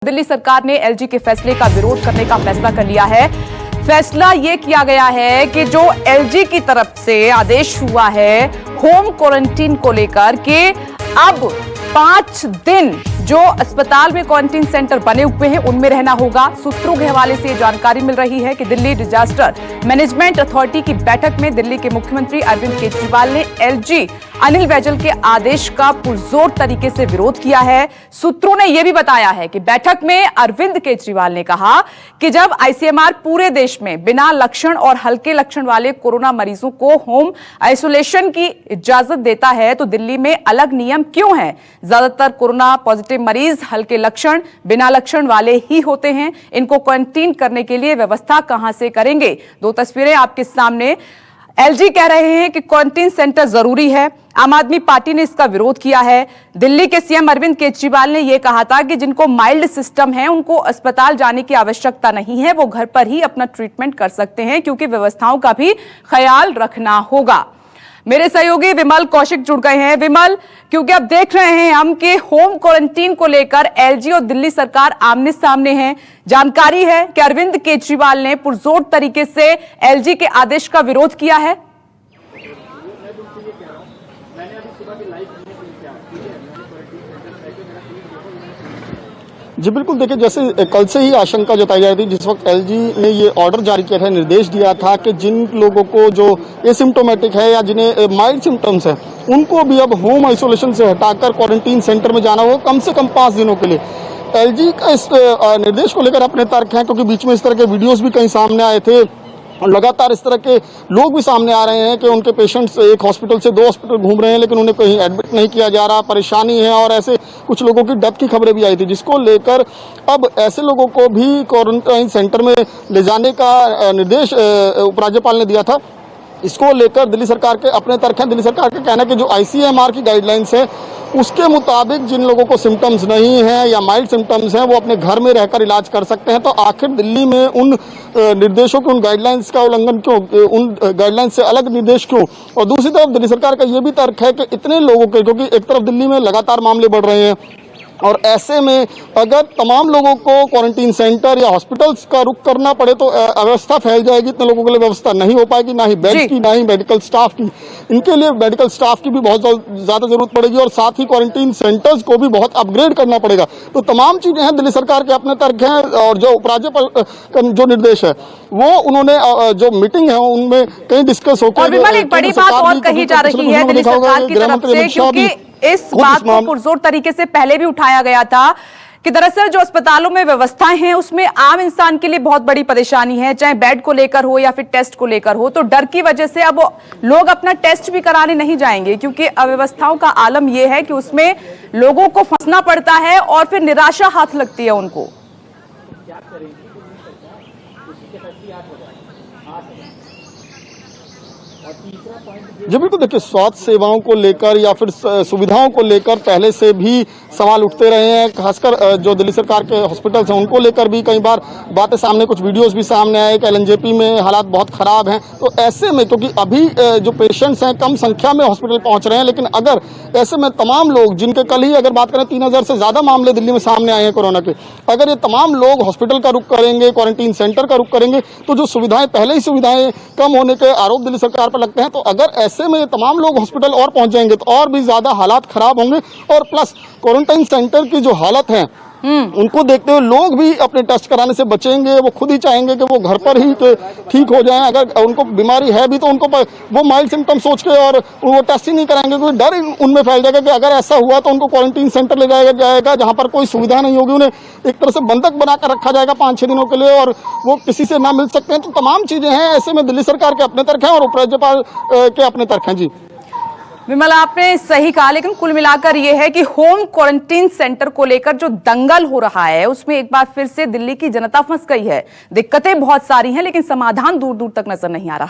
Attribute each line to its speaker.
Speaker 1: दिल्ली सरकार ने एलजी के फैसले का विरोध करने का फैसला कर लिया है। फैसला यह किया गया है कि जो एलजी की तरफ से आदेश हुआ है होम क्वारंटीन को लेकर के अब 5 दिन जो अस्पताल में क्वारंटीन सेंटर बने हुए हैं उनमें रहना होगा। सूत्रों के हवाले से जानकारी मिल रही है कि दिल्ली डिजास्टर मैनेजमेंट अथॉरिटी की बैठक में दिल्ली के मुख्यमंत्री अरविंद केजरीवाल ने एलजी अनिल बैजल के आदेश का पुरजोर तरीके से विरोध किया है। सूत्रों ने यह भी बताया है कि बैठक में अरविंद केजरीवाल ने कहा कि जब आईसीएमआर पूरे देश में बिना लक्षण और हल्के लक्षण वाले कोरोना मरीजों को होम आइसोलेशन की इजाजत देता है तो दिल्ली में अलग नियम क्यों है। ज्यादातर कोरोना पॉजिटिव मरीज हल्के लक्षण बिना लक्षण वाले ही होते हैं। इनको क्वारंटीन करने के लिए व्यवस्था कहां से करेंगे। दो तस्वीरें आपके सामने। एलजी कह रहे हैं कि क्वारंटीन सेंटर जरूरी है। आम आदमी पार्टी ने इसका विरोध किया है। दिल्ली के सीएम अरविंद केजरीवाल ने यह कहा था कि जिनको माइल्ड सिस्टम है उनको अस्पताल जाने की आवश्यकता नहीं है, वो घर पर ही अपना ट्रीटमेंट कर सकते हैं क्योंकि व्यवस्थाओं का भी ख्याल रखना होगा। मेरे सहयोगी विमल कौशिक जुड़ गए हैं। विमल, क्योंकि अब देख रहे हैं हम कि होम क्वारंटीन को लेकर एलजी और दिल्ली सरकार आमने सामने हैं। जानकारी है कि अरविंद केजरीवाल ने पुरजोर तरीके से एलजी के आदेश का विरोध किया है।
Speaker 2: जी बिल्कुल, देखिए जैसे कल से ही आशंका जताई जा रही थी, जिस वक्त एलजी ने ये ऑर्डर जारी किया था, निर्देश दिया था कि जिन लोगों को जो एसिम्प्टोमेटिक है या जिन्हें माइल्ड सिम्टम्स है उनको भी अब होम आइसोलेशन से हटाकर क्वारंटीन सेंटर में जाना होगा कम से कम 5 दिनों के लिए। एलजी का इस निर्देश को लेकर अपने तर्क हैं, क्योंकि बीच में इस तरह के वीडियोज भी कहीं सामने आए थे और लगातार इस तरह के लोग भी सामने आ रहे हैं कि उनके पेशेंट्स एक हॉस्पिटल से 2 हॉस्पिटल घूम रहे हैं लेकिन उन्हें कहीं एडमिट नहीं किया जा रहा, परेशानी है। और ऐसे कुछ लोगों की डेथ की खबरें भी आई थी, जिसको लेकर अब ऐसे लोगों को भी क्वारंटाइन सेंटर में ले जाने का निर्देश उपराज्यपाल ने दिया था। इसको लेकर दिल्ली सरकार के अपने तर्क हैं। दिल्ली सरकार का कहना है कि जो आईसीएमआर की गाइडलाइंस है उसके मुताबिक जिन लोगों को सिम्टम्स नहीं है या माइल्ड सिम्टम्स हैं वो अपने घर में रहकर इलाज कर सकते हैं। तो आखिर दिल्ली में उन निर्देशों के, उन गाइडलाइंस का उल्लंघन क्यों, उन गाइडलाइंस से अलग निर्देश क्यों। और दूसरी तरफ दिल्ली सरकार का ये भी तर्क है कि इतने लोगों के, क्योंकि एक तरफ दिल्ली में लगातार मामले बढ़ रहे हैं और ऐसे में अगर तमाम लोगों को क्वारंटीन सेंटर या हॉस्पिटल्स का रुख करना पड़े तो अव्यवस्था फैल जाएगी। इतने लोगों के लिए व्यवस्था नहीं हो पाएगी, ना ही बेड्स की, ना ही मेडिकल स्टाफ की। इनके लिए मेडिकल स्टाफ की भी बहुत ज्यादा जरूरत पड़ेगी और साथ ही क्वारंटीन सेंटर्स को भी बहुत अपग्रेड करना पड़ेगा। तो तमाम चीजें हैं, दिल्ली सरकार के अपने तर्क हैं। और जो उपराज्यपाल का जो निर्देश है वो उन्होंने जो मीटिंग है उनमें कहीं डिस्कस होकर
Speaker 1: एक बड़ी बात और कही जा रही है दिल्ली सरकार की तरफ से, क्योंकि इस बात को पुरजोर तरीके से पहले भी उठाया गया था कि दरअसल जो अस्पतालों में व्यवस्थाएं हैं उसमें आम इंसान के लिए बहुत बड़ी परेशानी है, चाहे बेड को लेकर हो या फिर टेस्ट को लेकर हो। तो डर की वजह से अब लोग अपना टेस्ट भी कराने नहीं जाएंगे, क्योंकि अव्यवस्थाओं का आलम यह है कि उसमें लोगों को फंसना पड़ता है और फिर निराशा हाथ लगती है उनको।
Speaker 2: जी बिल्कुल, देखिए स्वास्थ्य सेवाओं को लेकर या फिर सुविधाओं को लेकर पहले से भी सवाल उठते रहे हैं। खासकर जो दिल्ली सरकार के हॉस्पिटल्स हैं उनको लेकर भी कई बार बातें सामने, कुछ वीडियोस भी सामने आए कि एलएनजेपी में हालात बहुत खराब हैं। तो ऐसे में, क्योंकि अभी जो पेशेंट्स हैं कम संख्या में हॉस्पिटल पहुंच रहे हैं, लेकिन अगर ऐसे में तमाम लोग, जिनके कल ही अगर बात करें 3000 से ज्यादा मामले दिल्ली में सामने आए हैं कोरोना के, अगर ये तमाम लोग हॉस्पिटल का रुख करेंगे, क्वारंटीन सेंटर का रुख करेंगे तो जो सुविधाएं, पहले ही सुविधाएं कम होने के आरोप दिल्ली सरकार पर लगते हैं। तो अगर ऐसे में ये तमाम लोग हॉस्पिटल और पहुंच जाएंगे तो और भी ज्यादा हालात खराब होंगे। और प्लस क्वारंटाइन सेंटर की जो हालत है उनको देखते हुए लोग भी अपने टेस्ट कराने से बचेंगे। वो खुद ही चाहेंगे कि वो घर पर ही ठीक हो जाएं। अगर उनको बीमारी है भी तो उनको वो माइल्ड सिम्टम सोच के और वो टेस्ट ही नहीं कराएंगे, क्योंकि डर उनमें फैल जाएगा कि अगर ऐसा हुआ तो उनको क्वारंटीन सेंटर ले जाया जाएगा जहां पर कोई सुविधा नहीं होगी। उन्हें एक तरह से बंधक बनाकर रखा जाएगा 5-6 दिनों के लिए और वो किसी से ना मिल सकते हैं। तो तमाम चीजें हैं। ऐसे में दिल्ली सरकार के अपने तर्क हैं और उपराज्यपाल के अपने तर्क हैं। जी
Speaker 1: विमल, आपने सही कहा, लेकिन कुल मिलाकर यह है कि होम क्वारंटीन सेंटर को लेकर जो दंगल हो रहा है उसमें एक बार फिर से दिल्ली की जनता फंस गई है। दिक्कतें बहुत सारी हैं लेकिन समाधान दूर दूर तक नजर नहीं आ रहा है।